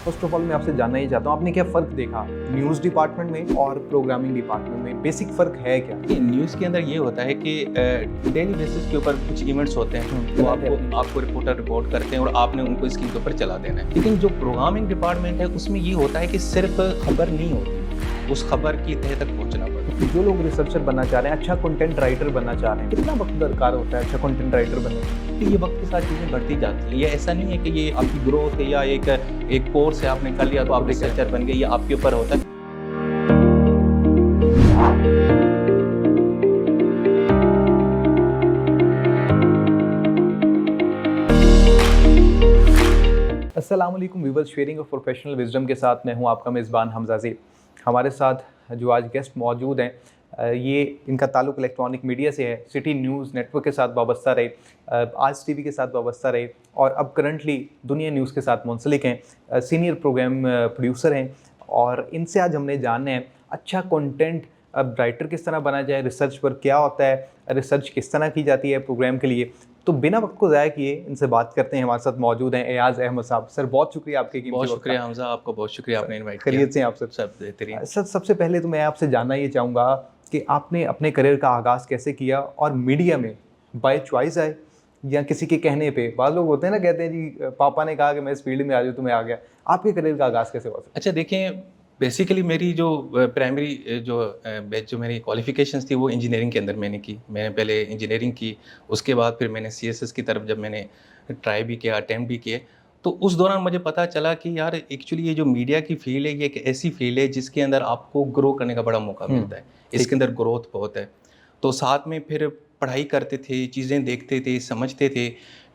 First of all मैं आपसे जानना ही चाहता हूँ, आपने क्या फ़र्क देखा न्यूज़ डिपार्टमेंट में और प्रोग्रामिंग डिपार्टमेंट में? बेसिक फ़र्क है क्या? कि न्यूज़ के अंदर ये होता है कि डेली बेसिस के ऊपर कुछ इवेंट्स होते हैं तो आपको रिपोर्टर रिपोर्ट करते हैं और आपने उनको इसके ऊपर चला देना है। लेकिन जो प्रोग्रामिंग डिपार्टमेंट है उसमें ये होता है कि सिर्फ खबर नहीं होती, उस खबर की तह तक पहुंचना पड़ता है। जो लोग रिसर्चर बनना चाह रहे हैं, अच्छा कंटेंट राइटर बनना चाह रहे हैं, कितना वक्त दरकार होता है अच्छा कंटेंट राइटर बनने में? तो ये वक्त के साथ चीज़ें बढ़ती जाती हैं। ये ऐसा नहीं है कि ये आपकी ग्रोथ है या एक कोर्स है आपने कर लिया तो आप रिसर्चर बन गए, ये आपके ऊपर होता है। अस्सलाम वालेकुम viewers, sharing of professional wisdom के साथ मैं हूं आपका मेज़बान हमज़ा ज़ेब। हमारे साथ जो आज गेस्ट मौजूद हैं, ये इनका ताल्लुक़ इलेक्ट्रॉनिक मीडिया से है। सिटी न्यूज़ नेटवर्क के साथ वाबस्ता रहे, आज टीवी के साथ वाबस्ता रहे और अब करंटली दुनिया न्यूज़ के साथ मुंसलिक हैं। सीनियर प्रोग्राम प्रोड्यूसर हैं और इनसे आज हमने जानना है अच्छा कंटेंट अब राइटर किस तरह बना जाए, रिसर्च वर्क क्या होता है, रिसर्च किस तरह की जाती है प्रोग्राम के लिए। तो बिना वक्त को ज़ाया किए इनसे बात करते हैं। हमारे साथ मौजूद हैं एयाज़ अहमद साहब। सर बहुत शुक्रिया आपके कीमती बहुत वक्त का। शुक्रिया हमज़ा, आपका बहुत शुक्रिया आपने इनवाइट किया। खैरियत से हैं आप सर? सब बेहतरीन। सर सबसे पहले तो मैं आपसे जानना ये चाहूँगा कि आपने अपने करियर का आगाज़ कैसे किया और मीडिया में बाय चॉइस आए या किसी के कहने पे? बाद लोग होते हैं ना, कहते हैं जी पापा ने कहा कि मैं इस फील्ड में आ जाऊँ तो मैं आ गया। आपके करियर का आगाज़ कैसे हुआ सर? अच्छा देखें, बेसिकली मेरी जो प्राइमरी जो मेरी क्वालिफ़िकेशंस थी वो इंजीनियरिंग के अंदर मैंने की। मैंने पहले इंजीनियरिंग की, उसके बाद फिर मैंने सीएसएस की तरफ जब मैंने ट्राई भी किया, अटेम्प्ट भी किए, तो उस दौरान मुझे पता चला कि यार एक्चुअली ये जो मीडिया की फ़ील्ड है, ये एक ऐसी फ़ील्ड है जिसके अंदर आपको ग्रो करने का बड़ा मौका मिलता है। इसके अंदर ग्रोथ बहुत है। तो साथ में फिर पढ़ाई करते थे, चीज़ें देखते थे, समझते थे।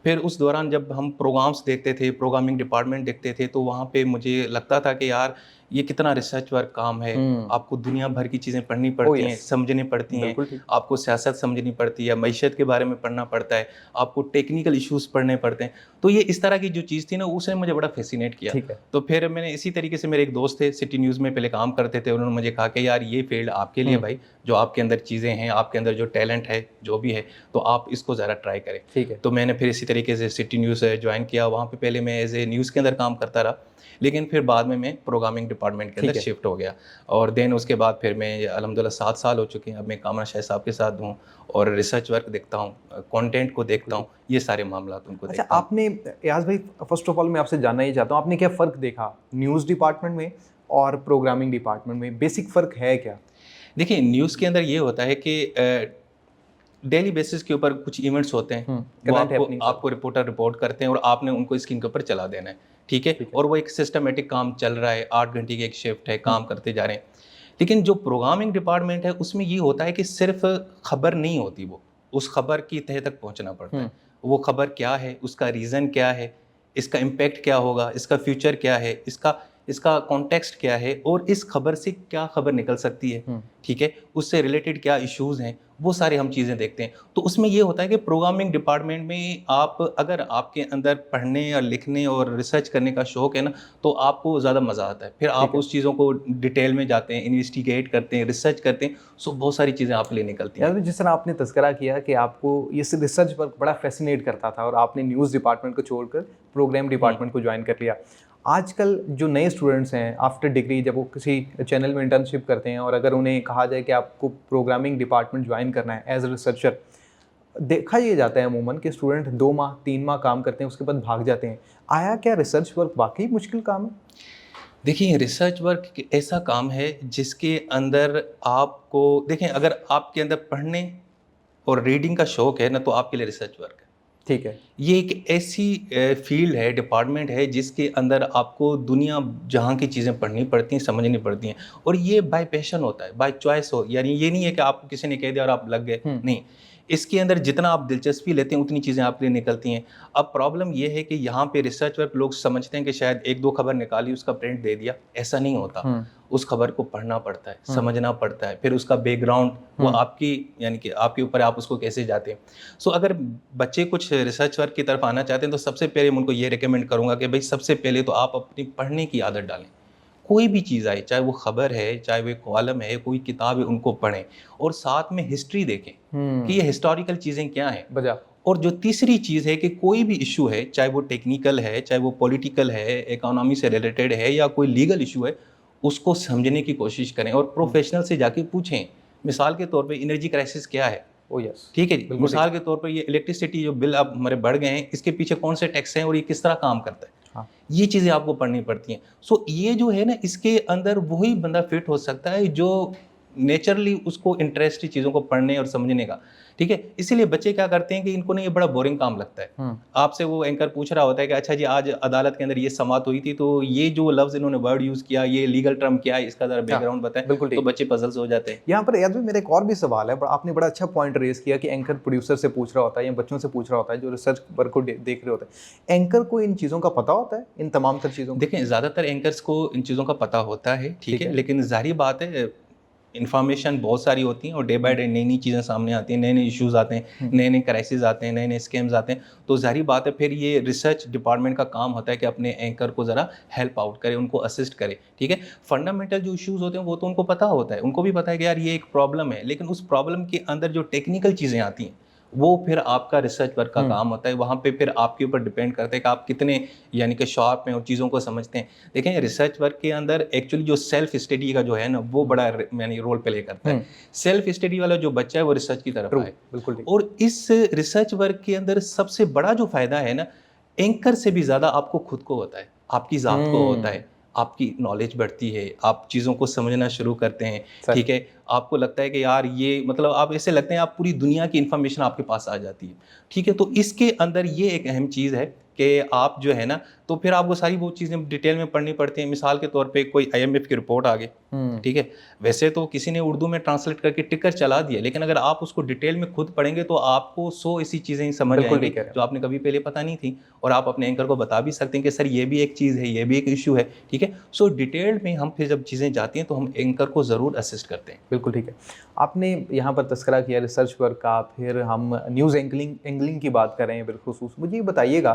फिर उस दौरान जब हम प्रोग्राम्स देखते थे, प्रोग्रामिंग डिपार्टमेंट देखते थे, तो वहाँ पे मुझे लगता था कि यार ये कितना रिसर्च वर्क काम है। आपको दुनिया भर की चीज़ें पढ़नी ओह पड़ती हैं, यस, समझनी पड़ती हैं, बिल्कुल ठीक। आपको सियासत समझनी पड़ती है, मईशत के बारे में पढ़ना पड़ता है, आपको टेक्निकल इश्यूज़ पढ़ने पड़ते हैं। तो ये इस तरह की जो चीज़ थी ना, उसने मुझे बड़ा फ़ैसिनेट किया। ठीक है। तो फिर मैंने इसी तरीके से, मेरे एक दोस्त थे, सिटी न्यूज़ में पहले काम करते थे, उन्होंने मुझे कहा कि यार ये फ़ील्ड आपके लिए भाई, जो आपके अंदर चीज़ें हैं, आपके अंदर जो टैलेंट है, जो भी है, तो आप इसको ज़रा ट्राई करें। ठीक है। तो मैंने फिर इसी तरीके से सिटी न्यूज़ ज्वाइन किया। वहाँ पे पहले मैं एज़ ए न्यूज़ के अंदर काम करता रहा, लेकिन फिर बाद में मैं प्रोग्रामिंग डिपार्टमेंट के अंदर ठीक है। शिफ्ट हो गया। और देन उसके बाद फिर मैं अल्हम्दुलिल्लाह 7 साल हो चुके हैं, अब मैं कामरान शाह साहब के साथ हूँ और रिसर्च वर्क देखता हूँ, कंटेंट को देखता हूँ, ये सारे मामलात उनको अच्छा, देखता हूँ। आपने एयाज़ भाई फर्स्ट ऑफ ऑल मैं आपसे जानना ये चाहता हूँ, आपने क्या फ़र्क देखा न्यूज़ डिपार्टमेंट में और प्रोग्रामिंग डिपार्टमेंट में? बेसिक फ़र्क है क्या? देखिए, न्यूज़ के अंदर ये होता है कि डेली बेसिस के ऊपर कुछ इवेंट्स होते हैं, वो करंट आपको हैपनिंग सब। आपको रिपोर्टर रिपोर्ट करते हैं और आपने उनको स्क्रीन के ऊपर चला देना है, ठीक है? ठीक है। और वो एक सिस्टमैटिक काम चल रहा है, 8 घंटे की एक शिफ्ट है, काम करते जा रहे हैं। लेकिन जो प्रोग्रामिंग डिपार्टमेंट है, उसमें ये होता है कि सिर्फ़ खबर नहीं होती वो, उस खबर की तह तक पहुँचना पड़ता है। वो खबर क्या है, उसका रीज़न क्या है, इसका इम्पैक्ट क्या होगा, इसका फ्यूचर क्या है, इसका इसका कॉन्टेक्स्ट क्या है और इस खबर से क्या खबर निकल सकती है, ठीक है? उससे रिलेटेड क्या इश्यूज़ हैं, वो सारी हम चीज़ें देखते हैं। तो उसमें ये होता है कि प्रोग्रामिंग डिपार्टमेंट में आप, अगर आपके अंदर पढ़ने और लिखने और रिसर्च करने का शौक है ना, तो आपको ज़्यादा मज़ा आता है। फिर ठीक आप है। उस चीज़ों को डिटेल में जाते हैं, इन्वेस्टिगेट करते हैं, रिसर्च करते हैं, सो बहुत सारी चीज़ें आपके लिए निकलती हैं। यार जिस तरह आपने तज़किरा किया कि आपको ये रिसर्च वर्क बड़ा फैसिनेट करता था और आपने न्यूज़ डिपार्टमेंट को छोड़कर प्रोग्राम हुँ। डिपार्टमेंट को ज्वाइन कर लिया। आजकल जो नए स्टूडेंट्स हैं आफ्टर डिग्री, जब वो किसी चैनल में इंटर्नशिप करते हैं और अगर उन्हें कहा जाए कि आपको प्रोग्रामिंग डिपार्टमेंट ज्वाइन करना है एज अ रिसर्चर, देखा ये जाता है अमूमन कि स्टूडेंट 2 माह 3 माह काम करते हैं, उसके बाद भाग जाते हैं। आया क्या रिसर्च वर्क वाक़ई मुश्किल काम है? देखिए, रिसर्च वर्क एक ऐसा काम है जिसके अंदर आपको, देखें, अगर आपके अंदर पढ़ने और रीडिंग का शौक है ना, तो आपके लिए रिसर्च वर्क है। ठीक है। ये एक ऐसी फ़ील्ड है, डिपार्टमेंट है, जिसके अंदर आपको दुनिया जहाँ की चीज़ें पढ़नी पड़ती हैं, समझनी पड़ती हैं, और ये बाय पैशन होता है, बाय चॉइस हो, यानी ये नहीं है कि आपको किसी ने कह दिया और आप लग गए, नहीं। इसके अंदर जितना आप दिलचस्पी लेते हैं, उतनी चीज़ें आपके लिए निकलती हैं। अब प्रॉब्लम ये है कि यहाँ पे रिसर्च वर्क लोग समझते हैं कि शायद 1-2 खबर निकाली, उसका प्रिंट दे दिया, ऐसा नहीं होता। उस खबर को पढ़ना पड़ता है, समझना पड़ता है, फिर उसका बैकग्राउंड, वो आपकी, यानी कि आपके ऊपर है, आप उसको कैसे जाते हैं। सो अगर बच्चे कुछ रिसर्च वर्क की तरफ आना चाहते हैं, तो सबसे पहले मैं उनको ये रिकमेंड करूँगा कि भई सबसे पहले तो आप अपनी पढ़ने की आदत डालें। कोई भी चीज़ आए, चाहे वो खबर है, चाहे वो कॉलम है, कोई किताब है, उनको पढ़ें और साथ में हिस्ट्री देखें कि ये हिस्टोरिकल चीज़ें क्या हैं। बजा। और जो तीसरी चीज़ है कि कोई भी इशू है, चाहे वो टेक्निकल है, चाहे वो पॉलिटिकल है, इकोनॉमी से रिलेटेड है या कोई लीगल इशू है, उसको समझने की कोशिश करें और प्रोफेशनल से जाके पूछें। मिसाल के तौर पे एनर्जी क्राइसिस क्या है? ओ यस, ठीक है जी। बिल्कुल ठीक। मिसाल के तौर पर ये इलेक्ट्रिसिटी जो बिल अब हमारे बढ़ गए हैं, इसके पीछे कौन से टैक्स हैं और ये किस तरह काम करता है? हाँ, ये चीज़ें आपको पढ़नी पड़ती हैं। सो ये जो है ना, इसके अंदर वही बंदा फिट हो सकता है जो नेचुरली उसको इंटरेस्ट है चीज़ों को पढ़ने और समझने का। ठीक है? इसीलिए बच्चे क्या करते हैं कि इनको ना ये बड़ा बोरिंग काम लगता है। आपसे वो एंकर पूछ रहा होता है कि अच्छा जी, आज अदालत के अंदर ये समाअत हुई थी, तो ये जो लफ्ज़ इन्होंने वर्ड यूज़ किया, ये लीगल टर्म क्या है, इसका ज़रा बैकग्राउंड बताएं। बिल्कुल तो ठीक। बच्चे पज़ल्स हो जाते हैं। यहाँ पर याद भी मेरा एक और भी सवाल है, आपने बड़ा अच्छा पॉइंट रेज किया कि एंकर प्रोड्यूसर से पूछ रहा होता है या बच्चों से पूछ रहा होता है जो रिसर्च वर्क को देख रहे होते हैं। एंकर को इन चीज़ों का पता होता है, इन तमाम तर चीज़ों का? देखें, ज़्यादातर एंकर्स को इन चीज़ों का पता होता है, ठीक है? लेकिन ज़ाहिर बात है, इन्फॉर्मेशन बहुत सारी होती हैं और डे बाय डे नई-नई चीज़ें सामने आती हैं, नए-नए इश्यूज़ आते हैं, नए-नए क्राइसिस आते हैं, नए-नए स्कैम्स आते हैं। तो ज़ाहिर बात है, फिर ये रिसर्च डिपार्टमेंट का काम होता है कि अपने एंकर को ज़रा हेल्प आउट करे, उनको असिस्ट करे, ठीक है? फंडामेंटल जो इश्यूज़ होते हैं वो तो उनको पता होता है, उनको भी पता है कि यार ये एक प्रॉब्लम है, लेकिन उस प्रॉब्लम के अंदर जो टेक्निकल चीज़ें आती हैं, वो फिर आपका रिसर्च वर्क का काम होता है। वहाँ पे फिर आपके ऊपर डिपेंड करता है कि आप कितने यानी कि शार्प हैं और चीज़ों को समझते हैं। देखें, रिसर्च वर्क के अंदर एक्चुअली जो सेल्फ स्टडी का जो है ना, वो बड़ा यानी रोल प्ले करता है। सेल्फ स्टडी वाला जो बच्चा है वो रिसर्च की तरफ आए। बिल्कुल ठीक। और इस रिसर्च वर्क के अंदर सबसे बड़ा जो फ़ायदा है ना, एंकर से भी ज़्यादा आपको खुद को होता है, आपकी ज़ात को होता है। आपकी नॉलेज बढ़ती है, आप चीज़ों को समझना शुरू करते हैं, ठीक है? आपको लगता है कि यार ये मतलब आप ऐसे लगते हैं आप पूरी दुनिया की इन्फॉर्मेशन आपके पास आ जाती है, ठीक है? तो इसके अंदर ये एक अहम चीज़ है कि आप जो है ना, तो फिर आपको सारी वो चीज़ें डिटेल में पढ़नी पड़ती हैं। मिसाल के तौर पे कोई आईएमएफ की रिपोर्ट आ गई, ठीक है? वैसे तो किसी ने उर्दू में ट्रांसलेट करके टिकर चला दिया, लेकिन अगर आप उसको डिटेल में खुद पढ़ेंगे तो आपको 100 ऐसी चीज़ें समझ बिल्कुल आएँगी ठीक कह रहे हैं। जो आपने कभी पहले पता नहीं थी, और आप अपने एंकर को बता भी सकते हैं कि सर ये भी एक चीज़ है, ये भी एक इश्यू है, ठीक है? सो डिटेल्ड में हम फिर जब चीज़ें जाती हैं तो हम एंकर को ज़रूर असिस्ट करते हैं। बिल्कुल ठीक है। आपने यहाँ पर तज़किरा किया रिसर्च वर्क का, फिर हम न्यूज़ एंगलिंग की बात कर रहे हैं बिलख़ुसूस। मुझे ये बताइएगा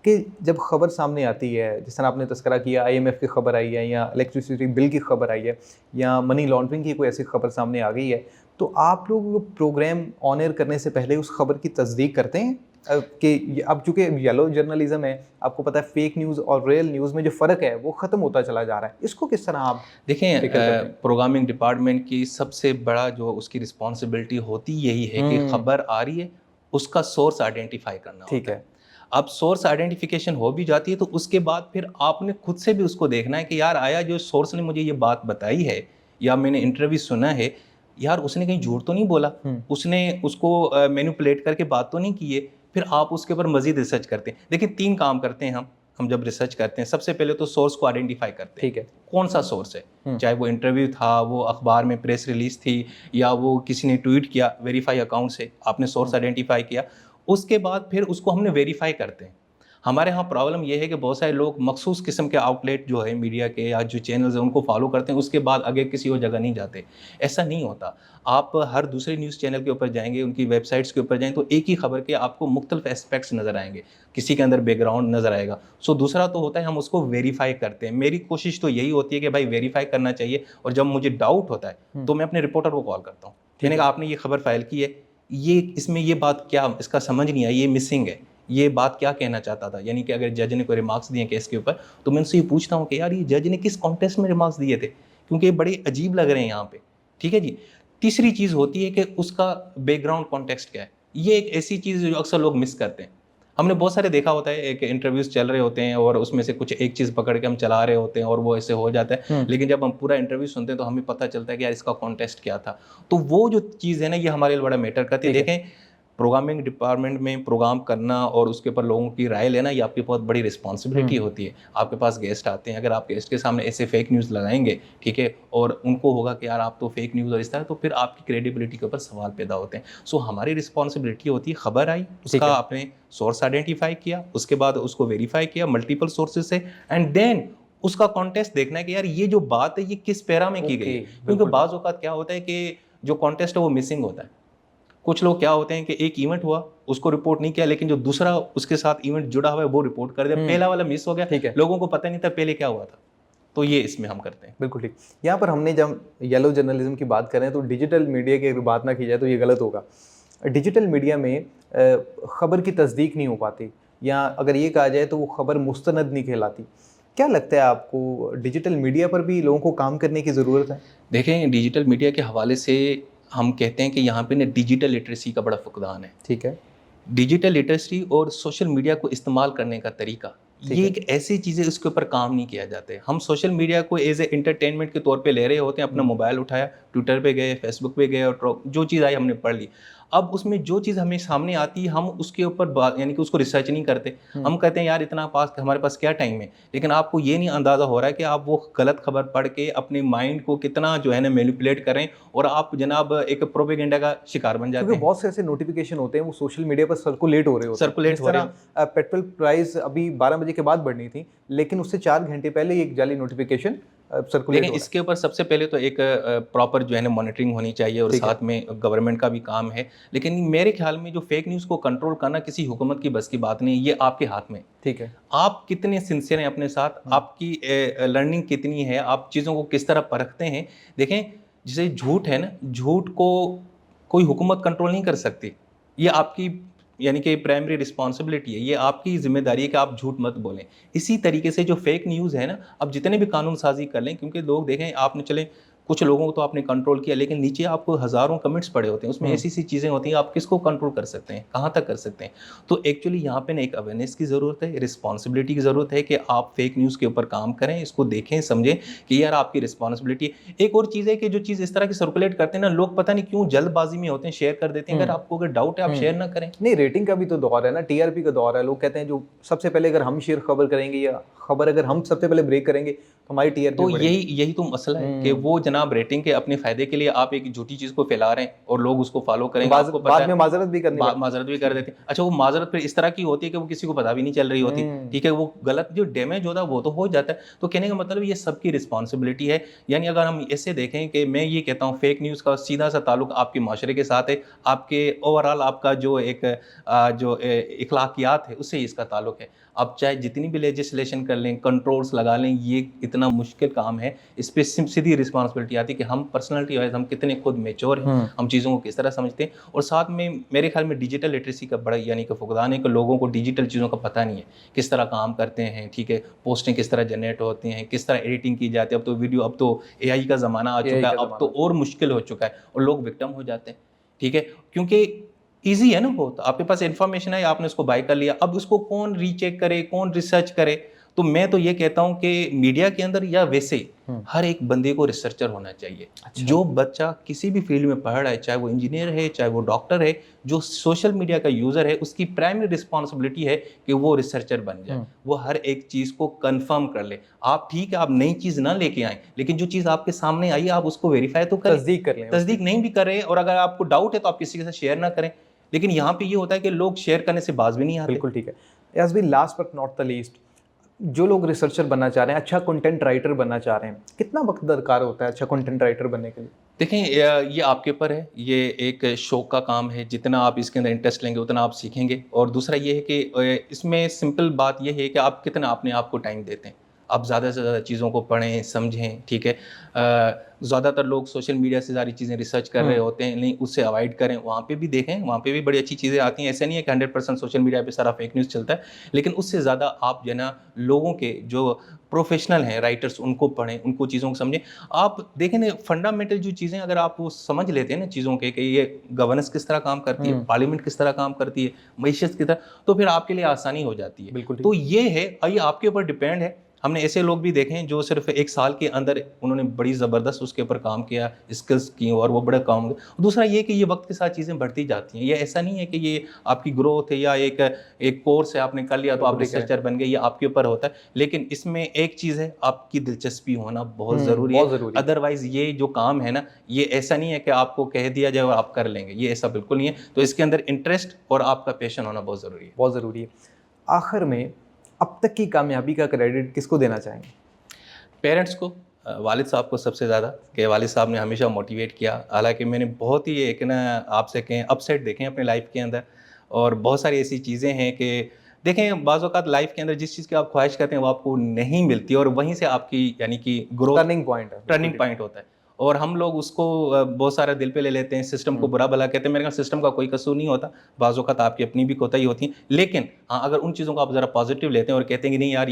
कि जब ख़बर सामने आती है, जिस तरह आपने तज़किरा किया आईएमएफ की ख़बर आई है या इलेक्ट्रिसिटी बिल की ख़बर आई है या मनी लॉन्ड्रिंग की कोई ऐसी ख़बर सामने आ गई है, तो आप लोग प्रोग्राम ऑन एयर करने से पहले उस ख़बर की तस्दीक करते हैं? कि अब चूँकि येलो जर्नलिज़्म है, आपको पता है फ़ेक न्यूज़ और रियल न्यूज़ में जो फ़र्क है वो ख़त्म होता चला जा रहा है। इसको किस तरह आप देखें, टैकल करते हैं? प्रोग्रामिंग डिपार्टमेंट की सबसे बड़ा जो उसकी रिस्पॉन्सिबिलिटी होती यही है कि खबर आ रही है, उसका सोर्स आइडेंटिफाई करना ठीक होता है। है। अब सोर्स आइडेंटिफिकेशन हो भी जाती है तो उसके बाद फिर आपने खुद से भी उसको देखना है कि यार आया जो सोर्स ने मुझे ये बात बताई है या मैंने इंटरव्यू सुना है, यार उसने कहीं झूठ तो नहीं बोला, उसने उसको मैनिपुलेट करके बात तो नहीं की है। फिर आप उसके ऊपर मज़ीद रिसर्च करते हैं। देखिए 3 काम करते हैं हम जब रिसर्च करते हैं, सबसे पहले तो सोर्स को आइडेंटिफाई करते हैं। ठीक है। कौन सा सोर्स है? चाहे वो इंटरव्यू था, वो अखबार में प्रेस रिलीज़ थी या वो किसी ने ट्वीट किया वेरीफाई अकाउंट से, आपने सोर्स आइडेंटिफाई किया। उसके बाद फिर उसको हमने वेरीफाई करते हैं। हमारे यहाँ प्रॉब्लम ये है कि बहुत सारे लोग मखसूस किस्म के आउटलेट जो है मीडिया के या जो चैनल्स हैं उनको फॉलो करते हैं, उसके बाद आगे किसी और जगह नहीं जाते। ऐसा नहीं होता। आप हर दूसरे न्यूज़ चैनल के ऊपर जाएँगे, उनकी वेबसाइट्स के ऊपर जाएँ तो एक ही खबर के आपको मुख्तलिफ एस्पेक्ट्स नज़र आएँगे। किसी के अंदर बैकग्राउंड नज़र आएगा। सो दूसरा तो होता है हम उसको वेरीफाई करते हैं। मेरी कोशिश तो यही होती है कि भाई वेरीफाई करना चाहिए, और जब मुझे डाउट होता है तो मैं अपने रिपोर्टर को कॉल करता हूँ। मैंने कहा आपने ये खबर फाइल की है, ये इसमें ये बात क्या इसका समझ नहीं आई, ये मिसिंग है। ये बात क्या कहना चाहता था? यानी कि अगर जज ने कोई रिमार्क्स दिए केस के ऊपर, तो मैं उनसे ये पूछता हूँ कि यार ये जज ने किस कॉन्टेक्स्ट में रिमार्क्स दिए थे? क्योंकि ये बड़े अजीब लग रहे हैं यहाँ पे। ठीक है जी? तीसरी चीज़ होती है कि उसका बैकग्राउंड कॉन्टेक्स्ट क्या है? ये एक ऐसी चीज़ है जो अक्सर लोग मिस करते हैं। हमने बहुत सारे देखा होता है, एक इंटरव्यूज़ चल रहे होते हैं और उसमें से कुछ एक चीज़ पकड़ के हम चला रहे होते हैं और वो ऐसे हो जाता है। लेकिन जब हम पूरा इंटरव्यू सुनते हैं तो हमें पता चलता है कि यार इसका कॉन्टेक्स्ट क्या था। तो वो जो चीज़ है ना, ये हमारे लिए बड़ा मैटर करती है। देखें, प्रोग्रामिंग डिपार्टमेंट में प्रोग्राम करना और उसके ऊपर लोगों की राय लेना, ये आपकी बहुत बड़ी रिस्पॉन्सिबिलिटी होती है। आपके पास गेस्ट आते हैं, अगर आप गेस्ट के सामने ऐसे फेक न्यूज़ लगाएंगे, ठीक है, और उनको होगा कि यार आप तो फेक न्यूज़ और इस तरह, तो फिर आपकी क्रेडिबिलिटी के ऊपर सवाल पैदा होते हैं। सो हमारी रिस्पॉन्सिबिलिटी होती है, खबर आई, उसका आपने सोर्स आइडेंटिफाई किया, उसके बाद उसको वेरीफाई किया मल्टीपल सोर्सेज से, एंड देन उसका कॉन्टेक्स्ट देखना है कि यार ये जो बात है ये किस पैरा में की गई है। क्योंकि बाज़ औक़ात क्या होता है कि जो कॉन्टेक्स्ट है वो मिसिंग होता है। कुछ लोग क्या होते हैं कि एक इवेंट हुआ, उसको रिपोर्ट नहीं किया, लेकिन जो दूसरा उसके साथ इवेंट जुड़ा हुआ है वो रिपोर्ट कर दिया। पहला वाला मिस हो गया, लोगों को पता नहीं था पहले क्या हुआ था। तो ये इसमें हम करते हैं। बिल्कुल ठीक। यहाँ पर हमने जब येलो जर्नलिज्म की बात करें तो डिजिटल मीडिया की अगर बात ना की जाए तो ये गलत होगा। डिजिटल मीडिया में ख़बर की तस्दीक नहीं हो पाती, या अगर ये कहा जाए तो वो ख़बर मुस्तनद नहीं कहलाती। क्या लगता है आपको, डिजिटल मीडिया पर भी लोगों को काम करने की ज़रूरत है? देखें, डिजिटल मीडिया के हवाले से हम कहते हैं कि यहाँ पे ना डिजिटल लिटरेसी का बड़ा फुकदान है। ठीक है। डिजिटल लिटरेसी और सोशल मीडिया को इस्तेमाल करने का तरीका, ठीक ये है। एक ऐसी चीज़ है उसके ऊपर काम नहीं किया जाता है। हम सोशल मीडिया को एज़ ए एंटरटेनमेंट के तौर पे ले रहे होते हैं, अपना मोबाइल उठाया, ट्विटर पे गए, फेसबुक पे गए और जो चीज़ आई हमने पढ़ ली। अब उसमें जो चीज़ हमें सामने आती है, हम उसके ऊपर यानी कि उसको रिसर्च नहीं करते। हम कहते हैं यार इतना पास हमारे पास क्या टाइम है, लेकिन आपको ये नहीं अंदाज़ा हो रहा है कि आप वो गलत खबर पढ़ के अपने माइंड को कितना जो है ना मैनिपुलेट करें और आप जनाब एक प्रोपेगेंडा का शिकार बन जाते क्योंकि हैं। बहुत से ऐसे नोटिफिकेशन होते हैं वो सोशल मीडिया पर सर्कुलेट हो रहे होते हैं। सर्कुलेट जिस हो रहे तरह पेट्रोल प्राइस अभी 12 बजे के बाद बढ़नी थी, लेकिन उससे 4 घंटे पहले ही एक जाली नोटिफिकेशन सर्कुलेट देखिए, हो रहा इसके ऊपर सबसे पहले तो एक प्रॉपर जो है ना मॉनिटरिंग होनी चाहिए और ठीक है। साथ में गवर्नमेंट का भी काम है। लेकिन मेरे ख्याल में जो फेक न्यूज़ को कंट्रोल करना किसी हुकूमत की बस की बात नहीं है, ये आपके हाथ में है। ठीक है। आप कितने सिंसियर हैं अपने साथ, आपकी लर्निंग कितनी है, आप चीज़ों को किस तरह परखते हैं। देखें, जैसे झूठ है ना, झूठ को कोई हुकूमत कंट्रोल नहीं कर सकती। ये आपकी यानी कि प्राइमरी रिस्पॉन्सिबिलिटी है, ये आपकी ज़िम्मेदारी है कि आप झूठ मत बोलें। इसी तरीके से जो फेक न्यूज़ है ना, अब जितने भी कानून साज़ी कर लें, क्योंकि लोग देखें, आपने चलें कुछ लोगों को तो आपने कंट्रोल किया, लेकिन नीचे आपको हज़ारों कमेंट्स पड़े होते हैं, उसमें ऐसी-ऐसी चीज़ें होती हैं, आप किसको कंट्रोल कर सकते हैं, कहाँ तक कर सकते हैं। तो एक्चुअली यहाँ पे ना एक अवेयरनेस की ज़रूरत है, रिस्पॉन्सिबिलिटी की ज़रूरत है कि आप फेक न्यूज़ के ऊपर काम करें, इसको देखें, समझें कि यार आपकी रिस्पॉन्सिबिलिटी है। एक और चीज़ है कि जो चीज़ इस तरह की सर्कुलेट करते हैं ना, लोग पता नहीं क्यों जल्दबाजी में होते हैं, शेयर कर देते हैं। अगर आपको अगर डाउट है, आप शेयर ना करें। नहीं, रेटिंग का भी तो दौर है ना, टीआरपी का दौर है। लोग कहते हैं जो सबसे पहले अगर हम शेयर खबर करेंगे, या खबर अगर हम सबसे पहले ब्रेक करेंगे, तो हमारी टीआरपी तो बढ़ेगी। यही यही तो मसला है कि वो जनाब रेटिंग के अपने फ़ायदे के लिए आप एक झूठी चीज़ को फैला रहे हैं और लोग उसको फ़ॉलो करेंगे। आपको पता बाद है, में माजरत भी करनी पड़ती माज़रत भी कर देते हैं। अच्छा, वो माज़रत फिर इस तरह की होती है कि वो किसी को पता भी नहीं चल रही होती, है। ठीक है? वो गलत जो डैमेज होता है वो तो हो जाता है। तो कहने का मतलब ये सबकी रिस्पॉन्सिबिलिटी है। यानी अगर हम ऐसे देखें कि मैं ये कहता हूँ फेक न्यूज़ का सीधा-सा ताल्लुक आपके माशरे के साथ है, आपके ओवरऑल आपका जो एक इखलाकियात है उससे इसका ताल्लुक है। आप चाहे जितनी भी लेजिस्लेशन कर लें, कंट्रोल्स लगा लें, ये इतना मुश्किल काम है। इस पे सीधी रिस्पॉन्सिबिलिटी आती है कि हम पर्सनैलिटी वाइज़ हम कितने खुद मैच्योर हैं, हम चीज़ों को किस तरह समझते हैं। और साथ में मेरे ख्याल में डिजिटल लिटरेसी का बड़ा यानी कि फुकदान है कि लोगों को डिजिटल चीज़ों का पता नहीं है, किस तरह काम करते हैं, ठीक है? पोस्टें किस तरह जनरेट होती हैं, किस तरह एडिटिंग की जाती है। अब तो वीडियो, अब तो एआई का ज़माना आ एआई चुका है, का अब तो ज़माना। और मुश्किल हो चुका है और लोग विक्टिम हो जाते हैं, ठीक है? क्योंकि ईज़ी है ना बहुत, आपके पास इन्फॉर्मेशन है, आपने उसको बाय कर लिया, अब उसको कौन रीचेक करे, कौन रिसर्च करे? तो मैं तो ये कहता हूँ कि मीडिया के अंदर या वैसे हर एक बंदे को रिसर्चर होना चाहिए। अच्छा। जो बच्चा किसी भी फील्ड में पढ़ रहा है, चाहे वो इंजीनियर है, चाहे वो डॉक्टर है, जो सोशल मीडिया का यूज़र है, उसकी प्राइमरी रिस्पॉन्सिबिलिटी है कि वो रिसर्चर बन जाए। वो हर एक चीज़ को कन्फर्म कर ले। आप ठीक है, आप नई चीज़ ना लेके आएँ, लेकिन जो चीज़ आपके सामने आई है, आप उसको वेरीफ़ाई तो करें। तस्दीक कर लें उसकी। तस्दीक नहीं भी कर रहे हैं और अगर आपको डाउट है तो आप किसी के साथ शेयर ना करें। लेकिन यहाँ पे ये होता है कि लोग शेयर करने से बाज़ भी नहीं आते। बिल्कुल ठीक है। Yasmin, last but not the least, जो लोग रिसर्चर बनना चाह रहे हैं, अच्छा कंटेंट राइटर बनना चाह रहे हैं, कितना वक्त दरकार होता है अच्छा कंटेंट राइटर बनने के लिए? देखें, ये आपके ऊपर है, ये एक शौक का काम है, जितना आप इसके अंदर इंटरेस्ट लेंगे उतना आप सीखेंगे। और दूसरा ये है कि इसमें सिंपल बात ये है कि आप कितना अपने आप को टाइम देते हैं। आप ज़्यादा से ज़्यादा चीज़ों को पढ़ें, समझें, ठीक है? ज़्यादातर लोग सोशल मीडिया से सारी चीज़ें रिसर्च कर रहे होते हैं, नहीं उससे अवॉइड करें, वहाँ पे भी देखें, वहाँ पे भी बड़ी अच्छी चीज़ें आती हैं। ऐसा नहीं है कि 100% सोशल मीडिया पे सारा फेक न्यूज़ चलता है, लेकिन उससे ज़्यादा आप जो है ना लोगों के जो प्रोफेशनल हैं, राइटर्स, उनको पढ़ें, उनको चीज़ों को समझें। आप देखें ना, फंडामेंटल जो चीज़ें अगर आप वो समझ लेते हैं ना चीज़ों के कि ये गवर्नेंस किस तरह काम करती है, पार्लियामेंट किस तरह काम करती है, मईशत की तरह, तो फिर आपके लिए आसानी हो जाती है। बिल्कुल ठीक। तो ये है, ये आपके ऊपर डिपेंड है। हमने ऐसे लोग भी देखे हैं जो सिर्फ 1 साल के अंदर उन्होंने बड़ी ज़बरदस्त उसके ऊपर काम किया, स्किल्स की और वो बड़ा काम हो गया। दूसरा ये कि ये वक्त के साथ चीज़ें बढ़ती जाती हैं। ये ऐसा नहीं है कि ये आपकी ग्रोथ है या एक एक कोर्स है आपने कर लिया तो आप बिल्कुल ठीक है। रिसर्चर बन गए, ये आपके ऊपर होता है। लेकिन इसमें एक चीज़ है, आपकी दिलचस्पी होना बहुत ज़रूरी बहुत है। ज़रूरी है। अदरवाइज़ ये जो काम है ना, ये ऐसा नहीं है कि आपको कह दिया जाए और आप कर लेंगे, ये ऐसा बिल्कुल नहीं है। तो इसके अंदर इंटरेस्ट और आपका पैशन होना बहुत ज़रूरी है। बहुत ज़रूरी है। आखिर में, अब तक की कामयाबी का क्रेडिट किसको देना चाहेंगे? पेरेंट्स को, वालिद साहब को सबसे ज़्यादा, कि वालिद साहब ने हमेशा मोटिवेट किया। हालाँकि मैंने बहुत ही एक ना आपसे कहें अपसेट देखे हैं अपनी लाइफ़ के अंदर, और बहुत सारी ऐसी चीज़ें हैं कि देखें, बाज़ औक़ात लाइफ़ के अंदर जिस चीज़ की आप ख़्वाहिश करते हैं वो आपको नहीं मिलती और वहीं से आपकी यानी कि ग्रोथ टर्निंग पॉइंट है। बिल्कुल टर्निंग ठीक। पॉइंट होता है। और हम लोग उसको बहुत सारा दिल पे ले लेते हैं, सिस्टम को बुरा भला कहते हैं। मेरे ख्याल सिस्टम का कोई कसूर नहीं होता, बाज़ औक़ात आपकी अपनी भी कोताही होती है। लेकिन हाँ, अगर उन चीज़ों को आप ज़रा पॉजिटिव लेते हैं और कहते हैं कि नहीं यार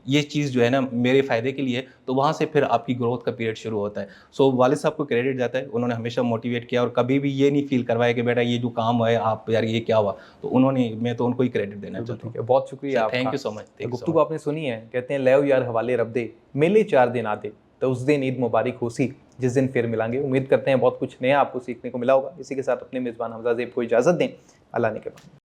ये चीज़ जो है ना मेरे फ़ायदे के लिए है, तो वहाँ से फिर आपकी ग्रोथ का पीरियड शुरू होता है। सो वालिद साहब को क्रेडिट जाता है, उन्होंने हमेशा मोटिवेट किया और कभी भी ये नहीं फ़ील करवाया कि बेटा ये जो काम है आप यार ये क्या हुआ? तो मैं तो उनको ही क्रेडिट देना बिल्कुल चाहता ठीक हूँ। है, बहुत शुक्रिया सर आपका। Thank you so much, thank you so गुफ्तगू मच। आपने सुनी है, कहते हैं लेव यार हवाले रब दे, मिले 4 दिन आधे, तो उस दिन ईद मुबारक होसी जिस दिन फिर मिलांगे। उम्मीद करते हैं बहुत कुछ नया आपको सीखने को मिला होगा। इसी के साथ अपने मेज़बान हमज़ा ज़ेब को इजाज़त दें। अल्लाह ने के बाद।